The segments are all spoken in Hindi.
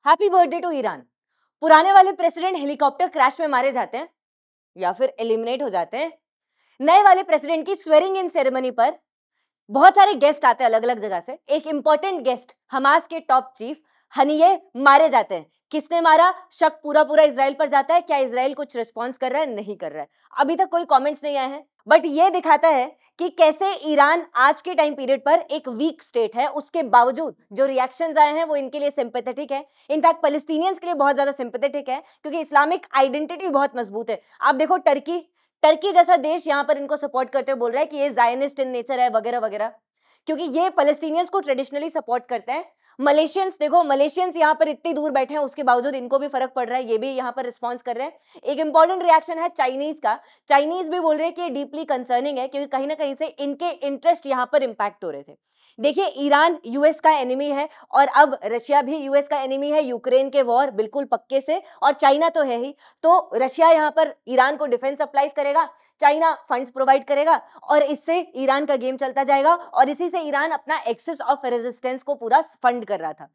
Happy birthday to Iran. पुराने वाले प्रेसिडेंट हेलीकॉप्टर क्रैश में मारे जाते हैं या फिर एलिमिनेट हो जाते हैं। नए वाले प्रेसिडेंट की स्वेरिंग इन सेरेमनी पर बहुत सारे गेस्ट आते हैं अलग अलग जगह से। एक इंपॉर्टेंट गेस्ट हमास के टॉप चीफ हनीये मारे जाते हैं। किसने मारा? शक पूरा पूरा इजराइल पर जाता है। क्या इजराइल कुछ रिस्पॉन्स कर रहा है? नहीं कर रहा है। अभी तक कोई कमेंट्स नहीं आए हैं, बट ये दिखाता है कि कैसे ईरान आज के टाइम पीरियड पर एक वीक स्टेट है, उसके बावजूद जो रिएक्शंस आए हैं वो इनके लिए सिंपैथेटिक है। इनफैक्ट पैलेस्टीनियंस के लिए बहुत ज्यादा सिंपैथेटिक है, क्योंकि इस्लामिक आइडेंटिटी बहुत मजबूत है। आप देखो टर्की, टर्की जैसा देश यहां पर इनको सपोर्ट करते हुए बोल रहा है कि ये जायनिस्ट इन नेचर है वगैरह वगैरह, क्योंकि ये पैलेस्टीनियंस को ट्रेडिशनली सपोर्ट करते हैं। मलेशियंस देखो, मलेशियंस यहाँ पर इतनी दूर बैठे हैं, उसके बावजूद इनको भी फर्क पड़ रहा है, ये भी यहाँ पर रिस्पॉन्स कर रहे हैं। एक इंपॉर्टेंट रिएक्शन है चाइनीज का। चाइनीज भी बोल रहे हैं कि ये डीपली कंसर्निंग है, क्योंकि कहीं ना कहीं से इनके इंटरेस्ट यहाँ पर इंपैक्ट हो रहे थे। देखिए, ईरान यूएस का एनिमी है और अब रशिया भी यूएस का एनिमी है, यूक्रेन के वॉर बिल्कुल पक्के से, और चाइना तो है ही। तो रशिया यहाँ पर ईरान को डिफेंस सप्लाईज करेगा, चाइना फंड्स प्रोवाइड करेगा, और इससे ईरान का गेम चलता जाएगा, और इसी से ईरान अपना एक्सेस ऑफ रेजिस्टेंस को पूरा फंड कर रहा था।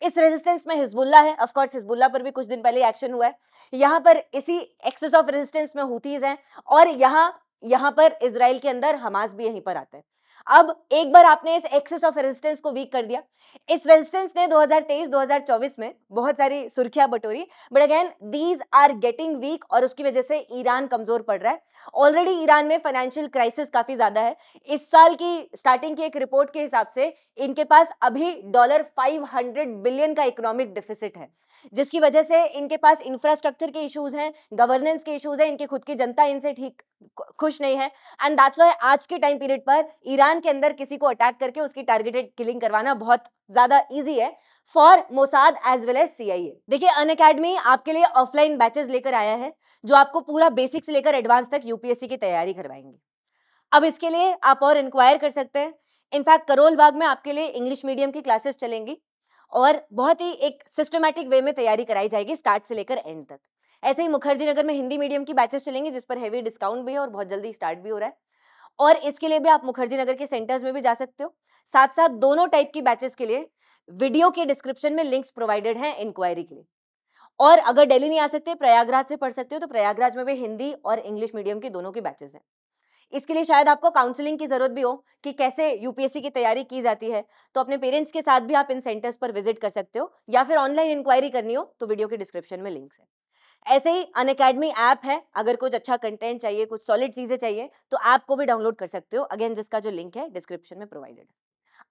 इस रेजिस्टेंस में हिजबुल्ला है, ऑफ कोर्स हिजबुल्ला पर भी कुछ दिन पहले एक्शन हुआ है। यहाँ पर इसी एक्सेस ऑफ रेजिस्टेंस में हूथीज हैं, और यहाँ पर इजराइल के अंदर हमास भी यहीं पर आता है। अब एक बार आपने इस एक्सेस ऑफ रेजिस्टेंस को वीक कर दिया। इस रेजिस्टेंस ने 2023-2024 में बहुत सारी सुर्खियां बटोरी, but again these are getting weak, और उसकी वजह से ईरान कमजोर पड़ रहा है। ऑलरेडी ईरान में फाइनेंशियल क्राइसिस काफी ज्यादा है। इस साल की स्टार्टिंग की एक रिपोर्ट के हिसाब से इनके पास अभी $500 बिलियन का इकोनॉमिक डिफिसिट है, जिसकी वजह से इनके पास इंफ्रास्ट्रक्चर के इश्यूज हैं, गवर्नेंस के इश्यूज हैं, इनकी खुद की जनता इनसे ठीक खुश नहीं है। एंड दैट्स व्हाई आज के टाइम पीरियड पर ईरान के अंदर किसी को अटैक करके उसकी टारगेटेड किलिंग करवाना बहुत ज्यादा इजी है for Mossad as well as CIA. देखिए, अनअकैडमी आपके लिए ऑफलाइन बैचेस लेकर आया है, जो आपको पूरा बेसिक से लेकर एडवांस तक यूपीएससी की तैयारी करवाएंगे। अब इसके लिए आप और इंक्वायर कर सकते हैं। इनफैक्ट करोल बाग में आपके लिए इंग्लिश मीडियम की क्लासेस चलेंगी, और बहुत ही एक सिस्टमैटिक वे में तैयारी कराई जाएगी स्टार्ट से लेकर एंड तक। ऐसे ही मुखर्जी नगर में हिंदी मीडियम की बैचेस चलेंगी, जिस पर हेवी डिस्काउंट भी है और बहुत जल्दी स्टार्ट भी हो रहा है, और इसके लिए भी आप मुखर्जी नगर के सेंटर्स में भी जा सकते हो। साथ साथ दोनों टाइप की बैचेस के लिए वीडियो के डिस्क्रिप्शन में लिंक्स प्रोवाइडेड हैं इंक्वायरी के लिए। और अगर दिल्ली नहीं आ सकते, प्रयागराज से पढ़ सकते हो, तो प्रयागराज में भी हिंदी और इंग्लिश मीडियम की दोनों की बैचेस हैं। इसके लिए शायद आपको काउंसलिंग की जरूरत भी हो कि कैसे यूपीएससी की तैयारी की जाती है, तो अपने पेरेंट्स के साथ भी आप इन सेंटर्स पर विजिट कर सकते हो, या फिर ऑनलाइन इंक्वायरी करनी हो तो वीडियो के डिस्क्रिप्शन में लिंक्स है। ऐसे ही अनअकैडमी ऐप है, अगर कुछ अच्छा कंटेंट चाहिए, कुछ सॉलिड चीजें चाहिए, तो ऐप को भी डाउनलोड कर सकते हो, अगेन जिसका जो लिंक है डिस्क्रिप्शन में प्रोवाइडेड है।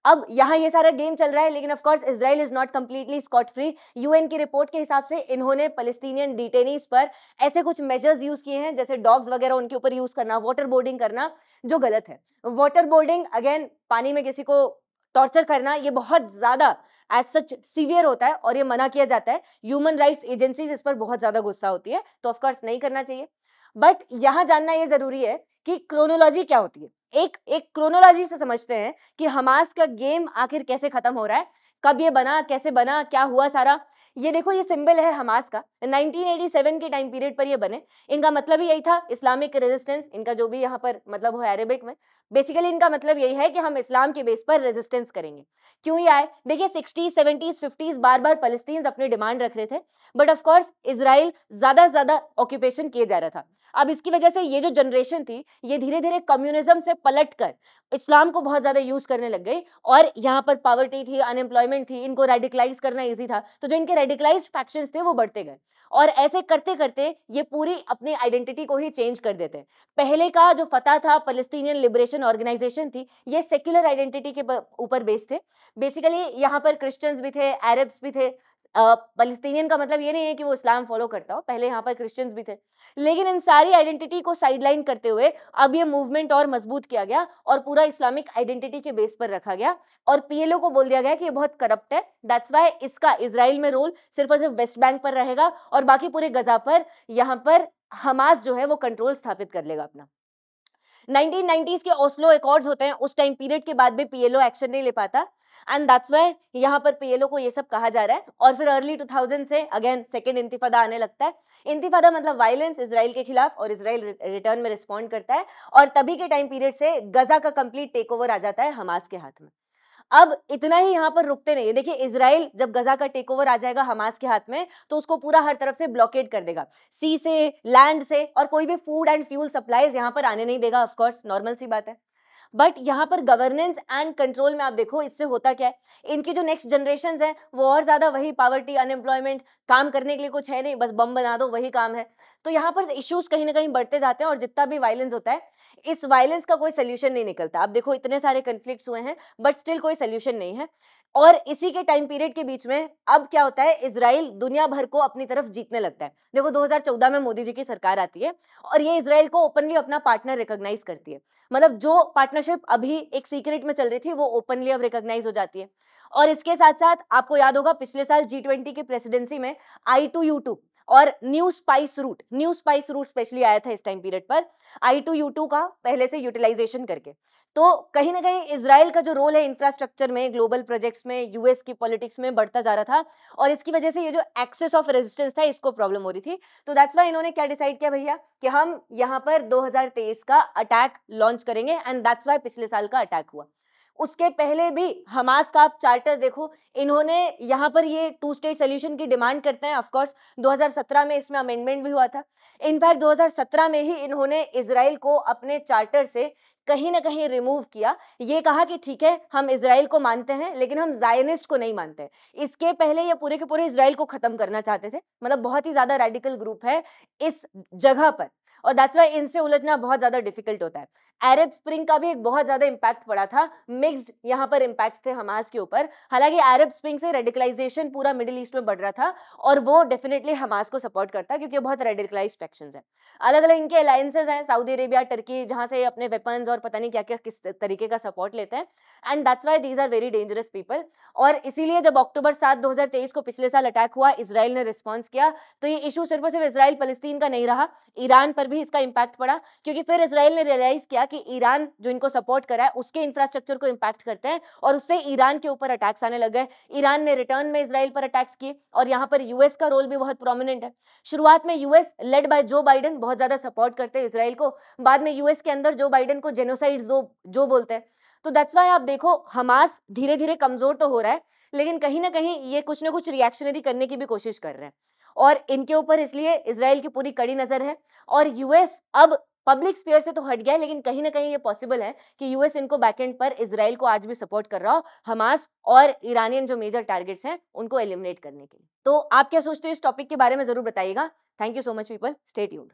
अब यहाँ ये सारा गेम चल रहा है, लेकिन of course Israel is not completely scot free. UN की रिपोर्ट के हिसाब से इन्होंने पैलेस्टीनियन डिटेनीज पर ऐसे कुछ मेजर्स यूज किए हैं, जैसे डॉग्स वगैरह उनके ऊपर यूज करना, वाटर बोर्डिंग करना, जो गलत है। वाटर बोर्डिंग अगेन पानी में किसी को टॉर्चर करना, ये बहुत ज्यादा एज सच सीवियर होता है और ये मना किया जाता है। ह्यूमन राइट्स एजेंसीज इस पर बहुत ज्यादा गुस्सा होती है, तो ऑफकोर्स नहीं करना चाहिए। बट यहाँ जानना ये जरूरी है कि क्रोनोलॉजी क्या होती है। एक एक क्रोनोलॉजी से समझते हैं कि हमास का गेम आखिर कैसे खत्म हो रहा है, कब ये बना, कैसे बना, क्या हुआ सारा। ये देखो, ये सिंबल है हमास का, 1987 के टाइम पीरियड पर ये बने। इनका मतलब ही यही था, इस्लामिक रेजिस्टेंस, इनका जो भी यहाँ पर मतलब हो अरेबिक में, बेसिकली इनका मतलब यही है कि हम इस्लाम के बेस पर रेजिस्टेंस करेंगे। क्यों ये आए? देखिए, 60s 70s 50s बार बार फलस्तीन अपने डिमांड रख रहे थे, बट ऑफ कोर्स इजराइल ज्यादा से ज्यादा ऑक्यूपेशन किए जा रहा था। अब इसकी वजह से ये जो जनरेशन थी, ये धीरे धीरे कम्युनिज्म से पलटकर इस्लाम को बहुत ज्यादा यूज करने लग गई, और यहाँ पर पॉवर्टी थी, अनएम्प्लॉयमेंट थी, इनको रेडिकलाइज करना इजी था, तो जो इनके रेडिकलाइज्ड फैक्शंस थे वो बढ़ते गए, और ऐसे करते करते ये पूरी अपनी आइडेंटिटी को ही चेंज कर देते हैं। पहले का जो फतह था, पैलेस्टीनियन लिबरेशन ऑर्गेनाइजेशन थी, ये सेक्युलर आइडेंटिटी के ऊपर बेस्ड थे। बेसिकली यहाँ पर क्रिश्चियंस भी थे, अरब्स भी थे। पैलेस्टीनियन का मतलब ये नहीं है कि वो इस्लाम फॉलो करता हो, पहले यहाँ पर क्रिश्चियंस भी थे, लेकिन इन सारी आइडेंटिटी को साइडलाइन करते हुए अब ये मूवमेंट और मजबूत किया गया, और पूरा इस्लामिक आइडेंटिटी के बेस पर रखा गया, और पीएलओ को बोल दिया गया कि ये बहुत करप्ट है। दैट्स व्हाई इसका इजराइल में रोल सिर्फ और सिर्फ वेस्ट बैंक पर रहेगा, और बाकी पूरे गजा पर यहाँ पर हमास जो है वो कंट्रोल स्थापित कर लेगा अपना। 1990s के ओस्लो एकॉर्ड्स होते हैं, उस टाइम पीरियड के बाद भी पीएलओ एक्शन नहीं ले पाता, एंड दैट्स व्हाई यहाँ पर पीएलओ को ये सब कहा जा रहा है। और फिर अर्ली 2000 से अगेन सेकेंड इंतिफादा आने लगता है। इंतिफादा मतलब वायलेंस इजराइल के खिलाफ, और इजराइल रिटर्न में रिस्पॉन्ड करता है, और तभी के टाइम पीरियड से गजा का कंप्लीट टेक ओवर आ जाता है हमास के हाथ में। अब इतना ही यहाँ पर रुकते नहीं है। देखिए इजराइल जब गजा का टेक ओवर आ जाएगा हमास के हाथ में तो उसको पूरा हर तरफ से ब्लॉकेड कर देगा, सी से, लैंड से, और कोई भी फूड एंड फ्यूल सप्लाईज यहाँ पर आने नहीं देगा। ऑफ कोर्स नॉर्मल सी बात है। बट यहाँ पर गवर्नेंस एंड कंट्रोल में आप देखो इससे होता क्या है, इनकी जो नेक्स्ट जनरेशन है वो और ज्यादा वही पॉवर्टी, अनएम्प्लॉयमेंट, काम करने के लिए कुछ है नहीं, बस बम बना दो वही काम है। तो यहाँ पर इश्यूज कहीं ना कहीं बढ़ते जाते हैं और जितना भी वायलेंस होता है इस वायलेंस का कोई सोल्यूशन नहीं निकलता। आप देखो इतने सारे कन्फ्लिक्ट्स हुए हैं बट स्टिल कोई सोल्यूशन नहीं है। और इसी के टाइम पीरियड के बीच में अब क्या होता है, इजराइल दुनिया भर को अपनी तरफ जीतने लगता है। देखो 2014 में मोदी जी की सरकार आती है और ये इजराइल को ओपनली अपना पार्टनर रिकॉग्नाइज करती है। मतलब जो पार्टनरशिप अभी एक सीक्रेट में चल रही थी वो ओपनली अब रिकॉग्नाइज हो जाती है। और इसके साथ साथ आपको याद होगा पिछले साल G20 की प्रेसिडेंसी में I2U2 और न्यू स्पाइस रूट स्पेशली आया था इस टाइम पीरियड पर, I2U2 का पहले से यूटिलाइजेशन करके। तो कहीं ना कहीं इजराइल का जो रोल है इंफ्रास्ट्रक्चर में, ग्लोबल प्रोजेक्ट्स में, यूएस की पॉलिटिक्स में बढ़ता जा रहा था और इसकी वजह से ये जो एक्सेस ऑफ रेजिस्टेंस था इसको प्रॉब्लम हो रही थी। तो दैट्स व्हाई इन्होंने क्या डिसाइड किया भैया कि हम यहाँ पर 2023 का अटैक लॉन्च करेंगे एंड दैट्स व्हाई पिछले साल का अटैक हुआ। उसके पहले भी हमास का आप चार्टर देखो, इन्होंने यहाँ पर ये 2 स्टेट सोल्यूशन की डिमांड करते हैं। ऑफ कोर्स 2017 में इसमें अमेंडमेंट भी हुआ था। इनफैक्ट 2017 में ही इन्होंने इजराइल को अपने चार्टर से कहीं ना कहीं रिमूव किया। ये कहा कि ठीक है हम इजराइल को मानते हैं लेकिन हम जायनिस्ट को नहीं मानते। इसके पहले ये पूरे के पूरे इजराइल को खत्म करना चाहते थे। मतलब बहुत ही ज्यादा रेडिकल ग्रुप है इस जगह पर और दैट्स व्हाई इनसे उलझना बहुत ज्यादा डिफिकल्ट होता है। अरब स्प्रिंग का भी एक बहुत ज्यादा इंपैक्ट पड़ा था, मिक्स्ड यहाँ पर इंपैक्ट्स थे हमास के ऊपर। हालांकि अरब स्प्रिंग से रेडिकलाइजेशन पूरा मिडिल ईस्ट में बढ़ रहा था और वो डेफिनेटली हमास को सपोर्ट करता है क्योंकि बहुत रेडिकलाइज्ड फैक्शंस हैं। अलग अलग इनके अलायंसेज हैं, सऊदी अरेबिया, टर्की, जहां से अपने वेपन्स और पता नहीं क्या क्या किस तरीके का सपोर्ट लेते हैं and that's why these are very dangerous people. और इसीलिए जब अक्टूबर 7 2023 को पिछले साल अटैक हुआ, इजराइल ने रिस्पॉन्स किया, तो ये इशू सिर्फ और सिर्फ इजराइल फलस्तीन का नहीं रहा, ईरान पर भी इसका इंपैक्ट पड़ा क्योंकि फिर इजराइल ने रियलाइज किया कि ईरान जो इनको सपोर्ट करा है उसके इंफ्रास्ट्रक्चर को इंपैक्ट करते हैं और उससे ईरान के ऊपर अटैक्स आने लग गए। ईरान ने रिटर्न में इजराइल पर अटैक्स किए और यहाँ पर यूएस का रोल भी बहुत प्रोमिनेंट है। शुरुआत में US led by Joe Biden बहुत ज्यादा सपोर्ट करते हैं इजराइल को, बाद में यूएस के अंदर जो बाइडेन को जेनोसाइड जो बोलते हैं। तो दैट्स व्हाई आप देखो हमास धीरे धीरे कमजोर तो हो रहा है लेकिन कहीं ना कहीं ये कुछ ना कुछ रिएक्शनरी करने की भी कोशिश कर रहे हैं और इनके ऊपर इसलिए इजराइल की पूरी कड़ी नजर है। और यूएस अब पब्लिक स्फीयर से तो हट गया है लेकिन कहीं ना कहीं ये पॉसिबल है कि यूएस इनको बैकएंड पर इजराइल को आज भी सपोर्ट कर रहा हो हमास और ईरानियन जो मेजर टारगेट्स हैं उनको एलिमिनेट करने के लिए। तो आप क्या सोचते हो इस टॉपिक के बारे में जरूर बताइएगा। Thank you so much people, stay tuned.